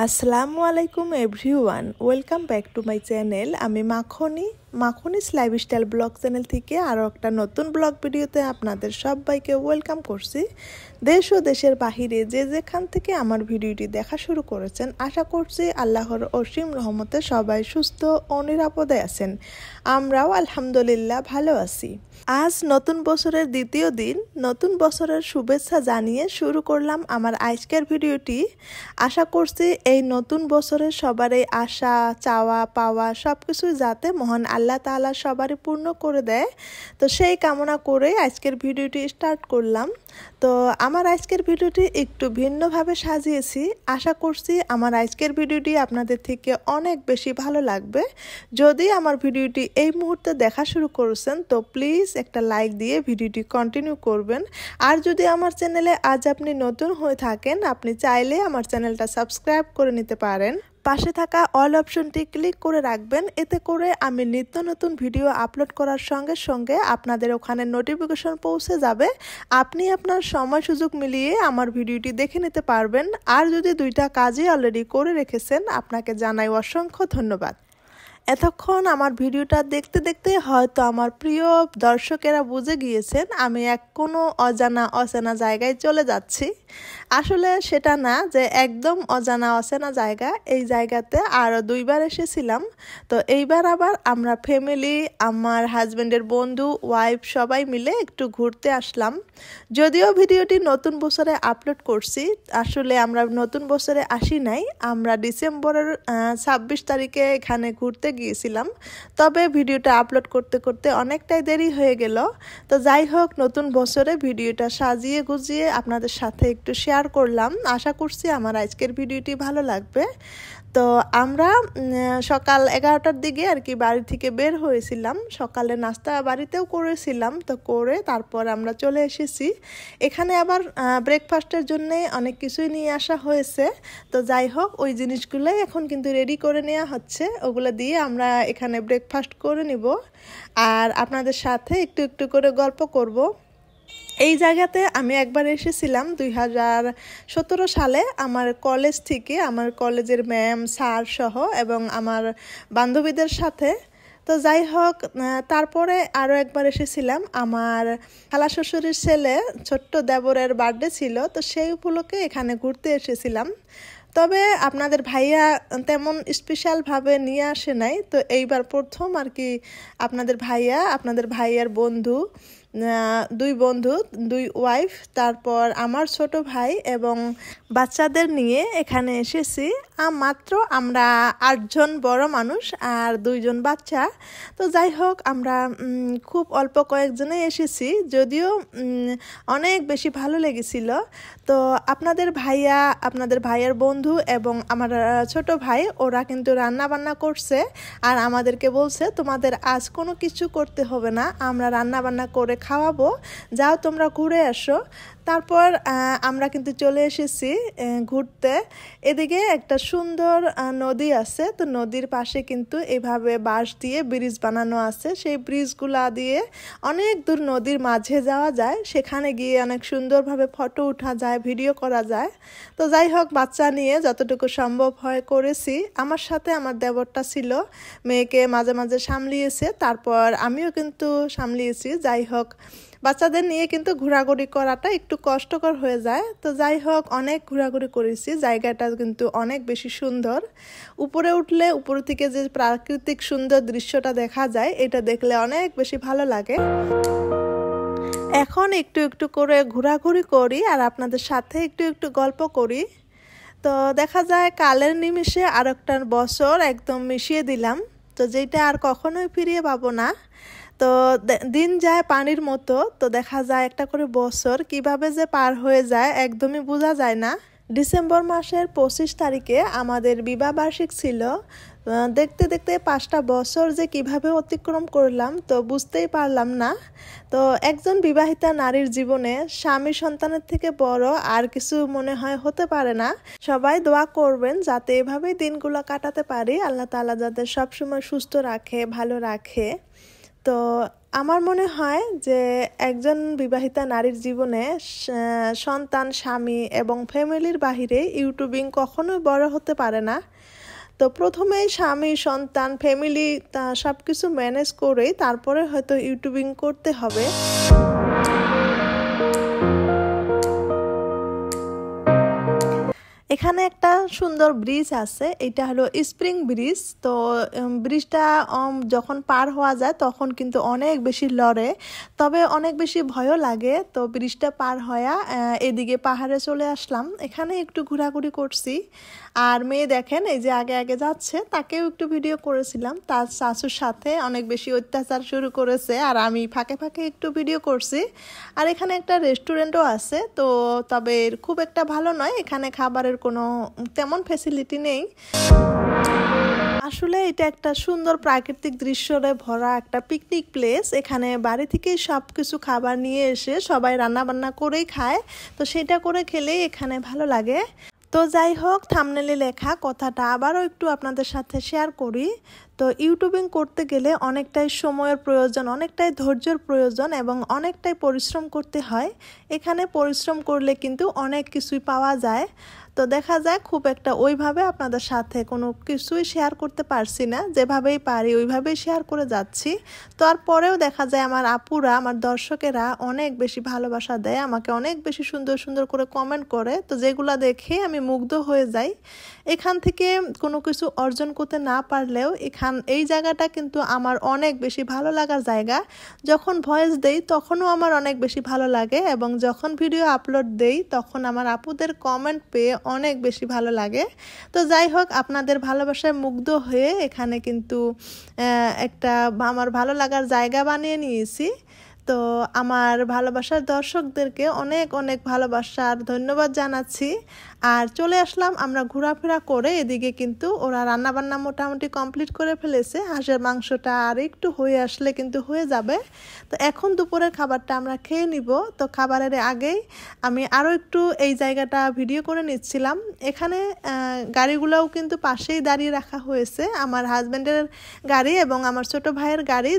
আসসালামু আলাইকুম everyone, welcome back to my channel. আমি মাখনিস লাইফস্টাইল ব্লগ চ্যানেল থেকে আরও একটা নতুন ব্লগ ভিডিওতে আপনাদের সবাইকে ওয়েলকাম করছি। দেশ ও দেশের বাহিরে যে যেখান থেকে আমার ভিডিওটি দেখা শুরু করেছেন, আশা করছি আল্লাহর অসীম রহমতে সবাই সুস্থ ও নিরাপদে আছেন। আমরাও আলহামদুলিল্লাহ ভালো আছি। আজ নতুন বছরের দ্বিতীয় দিন, নতুন বছরের শুভেচ্ছা জানিয়ে শুরু করলাম আমার আজকের ভিডিওটি। আশা করছি এই নতুন বছরে সবারই আশা, চাওয়া পাওয়া সব কিছুই যাতে মহান আল্লাহ তাআলা সবারই পূর্ণ করে দেয়। তো সেই কামনা করে আজকের ভিডিওটি স্টার্ট করলাম। তো আমার আজকের ভিডিওটি একটু ভিন্নভাবে সাজিয়েছি। আশা করছি আমার আজকের ভিডিওটি আপনাদের থেকে অনেক বেশি ভালো লাগবে। যদি আমার ভিডিওটি এই মুহূর্তে দেখা শুরু করেছেন তো প্লিজ একটা লাইক দিয়ে ভিডিওটি কন্টিনিউ করবেন। আর যদি আমার চ্যানেলে আজ আপনি নতুন হয়ে থাকেন, আপনি চাইলে আমার চ্যানেলটা সাবস্ক্রাইব করে নিতে পারেন। পাশে থাকা অল অপশনটি ক্লিক করে রাখবেন, এতে করে আমি নিত্য নতুন ভিডিও আপলোড করার সঙ্গে সঙ্গে আপনাদের ওখানে নোটিফিকেশন পৌঁছে যাবে। আপনি আপনার সময় সুযোগ মিলিয়ে আমার ভিডিওটি দেখে নিতে পারবেন। আর যদি দুইটা কাজই অলরেডি করে রেখেছেন, আপনাকে জানাই অসংখ্য ধন্যবাদ। এতক্ষণ আমার ভিডিওটা দেখতে দেখতে হয়তো আমার প্রিয় দর্শকেরা বুঝে গিয়েছেন আমি কোনো অচেনা জায়গায় চলে যাচ্ছি। আসলে সেটা না যে একদম অচেনা জায়গা, এই জায়গাতে আরও দুইবার এসেছিলাম। তো এইবার আবার আমরা ফ্যামিলি, আমার হাজব্যান্ডের বন্ধু, ওয়াইফ সবাই মিলে একটু ঘুরতে আসলাম। যদিও ভিডিওটি নতুন বছরে আপলোড করছি, আসলে আমরা নতুন বছরে আসি নাই, আমরা ডিসেম্বরের 26 তারিখে এখানে ঘুরতে গিয়েছিলাম। তবে ভিডিওটা আপলোড করতে করতে অনেকটাই দেরি হয়ে গেল। তো যাই হোক, নতুন বছরে ভিডিওটা সাজিয়ে গুজিয়ে আপনাদের সাথে একটু শেয়ার করলাম। আশা করছি আমার আজকের ভিডিওটি ভালো লাগবে। তো আমরা সকাল 11টার দিকে আর কি বাড়ি থেকে বের হয়েছিলাম। সকালে নাস্তা বাড়িতেও করেছিলাম, তো করে তারপর আমরা চলে এসেছি এখানে। আবার ব্রেকফাস্টের জন্য অনেক কিছুই নিয়ে আসা হয়েছে। তো যাই হোক, ওই জিনিসগুলোই এখন কিন্তু রেডি করে নেওয়া হচ্ছে। ওগুলো দিয়ে আমরা এখানে ব্রেকফাস্ট করে নিব আর আপনাদের সাথে একটু একটু করে গল্প করব। এই জায়গাতে আমি একবার এসেছিলাম 2017 সালে আমার কলেজ থেকে, আমার কলেজের ম্যাম, স্যার সহ এবং আমার বান্ধবীদের সাথে। তো যাই হোক, তারপরে আরও একবার এসেছিলাম, আমার খালা শ্বশুরের ছেলে ছোট্ট দেবরের বার্থডে ছিল, তো সেই উপলক্ষে এখানে ঘুরতে এসেছিলাম। তবে আপনাদের ভাইয়া তেমন স্পেশালভাবে নিয়ে আসে নাই। তো এইবার প্রথম আর কি আপনাদের ভাইয়ার বন্ধু, দুই ওয়াইফ, তারপর আমার ছোট ভাই এবং বাচ্চাদের নিয়ে এখানে এসেছি। মাত্র আমরা 8 জন বড় মানুষ আর 2 জন বাচ্চা। তো যাই হোক, আমরা খুব অল্প কয়েকজনে এসেছি, যদিও অনেক বেশি ভালো লেগেছিল। তো আপনাদের ভাইয়ার বন্ধু এবং আমার ছোট ভাই, ওরা কিন্তু রান্না বান্না করছে আর আমাদেরকে বলছে তোমাদের আজ কোনো কিছু করতে হবে না, আমরা রান্না বান্না করে খাওয়াবো, যাও তোমরা ঘুরে আসো। তারপর আমরা কিন্তু চলে এসেছি ঘুরতে। এদিকে একটা সুন্দর নদী আছে, তো নদীর পাশে কিন্তু এভাবে বাঁশ দিয়ে ব্রিজ বানানো আছে। সেই ব্রিজগুলা দিয়ে অনেক দূর নদীর মাঝে যাওয়া যায়, সেখানে গিয়ে অনেক সুন্দরভাবে ফটো ওঠা যায়, ভিডিও করা যায়। তো যাই হোক, বাচ্চা নিয়ে যতটুকু সম্ভব হয় করেছি। আমার সাথে আমার দেবরটা ছিল, মেয়েকে মাঝে মাঝে সামলিয়েছে, তারপর আমিও কিন্তু সামলিয়েছি। যাই হোক, বাচ্চাদের নিয়ে কিন্তু ঘোরাঘুরি করাটা একটু কষ্টকর হয়ে যায়। তো যাই হোক, অনেক ঘোরাঘুরি করেছি। জায়গাটা কিন্তু অনেক বেশি সুন্দর। উপরে উঠলে উপর থেকে যে প্রাকৃতিক সুন্দর দৃশ্যটা দেখা যায়, এটা দেখলে অনেক বেশি ভালো লাগে। এখন একটু একটু করে ঘোরাঘুরি করি আর আপনাদের সাথে একটু একটু গল্প করি। তো দেখা যায় কালের নিমিষে আর একটা বছর একদম মিশিয়ে দিলাম, তো যেটা আর কখনোই ফিরিয়ে পাবো না। তো দিন যায় পানির মতো, তো দেখা যায় একটা করে বছর কিভাবে যে পার হয়ে যায় একদমই বোঝা যায় না। ডিসেম্বর মাসের 25 তারিখে আমাদের বিবাহবার্ষিক ছিল। দেখতে দেখতে 5টা বছর যে কিভাবে অতিক্রম করলাম তো বুঝতেই পারলাম না। তো একজন বিবাহিতা নারীর জীবনে স্বামী সন্তানের থেকে বড় আর কিছু মনে হয় হতে পারে না। সবাই দোয়া করবেন যাতে এভাবেই দিনগুলো কাটাতে পারি, আল্লাহ তাআলা যাদের সবসময় সুস্থ রাখে, ভালো রাখে। তো আমার মনে হয় যে একজন বিবাহিতা নারীর জীবনে সন্তান, স্বামী এবং ফ্যামিলির বাহিরে ইউটিউবিং কখনোই বড় হতে পারে না। তো প্রথমেই স্বামী, সন্তান, ফ্যামিলি সব কিছু ম্যানেজ করেই তারপরে হয়তো ইউটিউবিং করতে হবে। এখানে একটা সুন্দর ব্রিজ আছে, এটা হলো স্প্রিং ব্রিজ। তো ব্রিজটা যখন পার হওয়া যায় তখন কিন্তু অনেক বেশি লড়ে, তবে অনেক বেশি ভয়ও লাগে। তো ব্রিজটা পার হওয়া এদিকে পাহাড়ে চলে আসলাম, এখানে একটু ঘোরাঘুরি করছি। আর মেয়ে দেখেন এই যে আগে আগে যাচ্ছে, তাকেও একটু ভিডিও করেছিলাম। তার শাশুর সাথে অনেক বেশি অত্যাচার শুরু করেছে, আর আমি ফাঁকে ফাঁকে একটু ভিডিও করছি। আর এখানে একটা রেস্টুরেন্টও আছে, তো তবে খুব একটা ভালো নয়, এখানে খাবারের কোনো তেমন ফ্যাসিলিটি নেই। আসলে এটা একটা সুন্দর প্রাকৃতিক দৃশ্যে ভরা একটা পিকনিক প্লেস। এখানে বাড়ি থেকেই সব কিছু খাবার নিয়ে এসে সবাই রান্না বান্না করেই খায়, তো সেটা করে খেলেই এখানে ভালো লাগে। তো যাই হোক, থাম্বনেলে লেখা কথাটা আবারও একটু আপনাদের সাথে শেয়ার করি। তো ইউটিউবিং করতে গেলে অনেকটাই সময়ের প্রয়োজন, অনেকটাই ধৈর্যের প্রয়োজন এবং অনেকটাই পরিশ্রম করতে হয়। এখানে পরিশ্রম করলে কিন্তু অনেক কিছুই পাওয়া যায়। তো দেখা যায় খুব একটা ওইভাবে আপনাদের সাথে কোনো কিছুই শেয়ার করতে পারছি না, যেভাবেই পারি ওইভাবেই শেয়ার করে যাচ্ছি। তারপরেও দেখা যায় আমার আপুরা, আমার দর্শকেরা অনেক বেশি ভালোবাসা দেয়, আমাকে অনেক বেশি সুন্দর সুন্দর করে কমেন্ট করে, তো যেগুলো দেখে আমি মুগ্ধ হয়ে যাই। এখান থেকে কোনো কিছু অর্জন করতে না পারলেও এই জায়গাটা কিন্তু আমার অনেক বেশি ভালো লাগার জায়গা। যখন ভয়েস দেই তখনও আমার অনেক বেশি ভালো লাগে, এবং যখন ভিডিও আপলোড দেই তখন আমার আপুদের কমেন্ট পেয়ে অনেক বেশি ভালো লাগে। তো যাই হোক, আপনাদের ভালোবাসায় মুগ্ধ হয়ে এখানে কিন্তু একটা আমার ভালো লাগার জায়গা বানিয়ে নিয়েছি। তো আমার ভালোবাসার দর্শকদেরকে অনেক অনেক ভালোবাসার ধন্যবাদ জানাচ্ছি। আর চলে আসলাম আমরা ঘোরাফেরা করে, এদিকে কিন্তু ওরা রান্নাবান্না মোটামুটি কমপ্লিট করে ফেলেছে। হাঁসের মাংসটা আর একটু হয়ে আসলে কিন্তু হয়ে যাবে। তো এখন দুপুরের খাবারটা আমরা খেয়ে নিব। তো খাবারের আগেই আমি আরও একটু এই জায়গাটা ভিডিও করে নিচ্ছিলাম। এখানে গাড়িগুলোও কিন্তু পাশেই দাঁড়িয়ে রাখা হয়েছে, আমার হাজব্যান্ডের গাড়ি এবং আমার ছোট ভাইয়ের গাড়ি,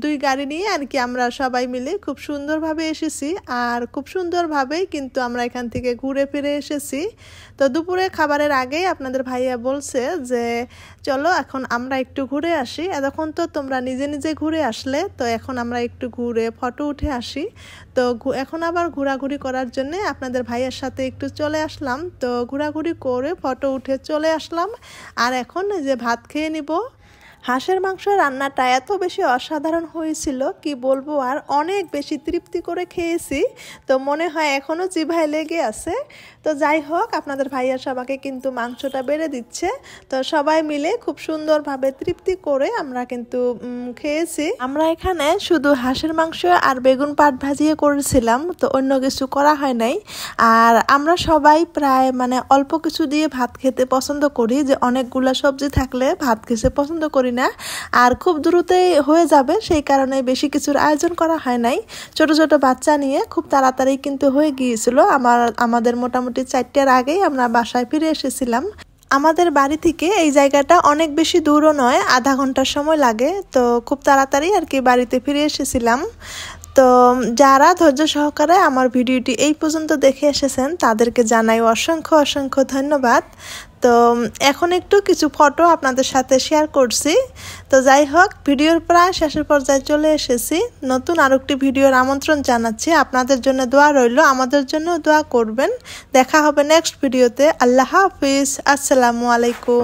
দুই গাড়ি নিয়ে আর কি আমরা সবাই মিলে খুব সুন্দরভাবে এসেছি। আর খুব সুন্দরভাবেই কিন্তু আমরা এখান থেকে ঘুরে ফিরে এসেছি। তো দুপুরে খাবারের আগেই আপনাদের ভাইয়া বলছে যে চলো এখন আমরা একটু ঘুরে আসি, এতক্ষণ তো তোমরা নিজে নিজে ঘুরে আসলে, তো এখন আমরা একটু ঘুরে ফটো উঠে আসি। তো এখন আবার ঘোরাঘুরি করার জন্য আপনাদের ভাইয়ের সাথে একটু চলে আসলাম। তো ঘোরাঘুরি করে ফটো উঠে চলে আসলাম। আর এখন যে ভাত খেয়ে নিব। হাঁসের মাংস রান্নাটা এত বেশি অসাধারণ হয়েছিল কি বলবো, আর অনেক বেশি তৃপ্তি করে খেয়েছি। তো মনে হয় এখনও জিভায় লেগে আছে। তো যাই হোক, আপনাদের ভাইয়া সবাইকে কিন্তু মাংসটা বেড়ে দিচ্ছে। তো সবাই মিলে খুব সুন্দরভাবে তৃপ্তি করে আমরা কিন্তু খেয়েছি। আমরা এখানে শুধু হাঁসের মাংস আর বেগুন পাট ভাজিয়ে করেছিলাম, তো অন্য কিছু করা হয় নাই। আর আমরা সবাই প্রায় অল্প কিছু দিয়ে ভাত খেতে পছন্দ করি, যে অনেকগুলা সবজি থাকলে ভাত খেতে পছন্দ করি না, আর খুব দ্রুতই হয়ে যাবে, সেই কারণে বেশি কিছুর আয়োজন করা হয় নাই। ছোট ছোট বাচ্চা নিয়ে খুব তাড়াতাড়ি কিন্তু হয়ে গিয়েছিল। আমাদের মোটামুটি 4টার আগেই আমরা বাসায় ফিরে এসেছিলাম। আমাদের বাড়ি থেকে এই জায়গাটা অনেক বেশি দূরও নয়, আধা ঘন্টার সময় লাগে। তো খুব তাড়াতাড়ি আর কি বাড়িতে ফিরে এসেছিলাম। তো যারা ধৈর্য সহকারে আমার ভিডিওটি এই পর্যন্ত দেখে এসেছেন তাদেরকে জানাই অসংখ্য অসংখ্য ধন্যবাদ। তো এখন একটু কিছু ফটো আপনাদের সাথে শেয়ার করছি। তো যাই হোক, ভিডিওর প্রায় শেষের পর্যায়ে চলে এসেছি। নতুন আরেকটি ভিডিওর আমন্ত্রণ জানাচ্ছি, আপনাদের জন্য দোয়া রইল, আমাদের জন্য দোয়া করবেন। দেখা হবে নেক্সট ভিডিওতে। আল্লাহ হাফিজ, আসসালামু আলাইকুম।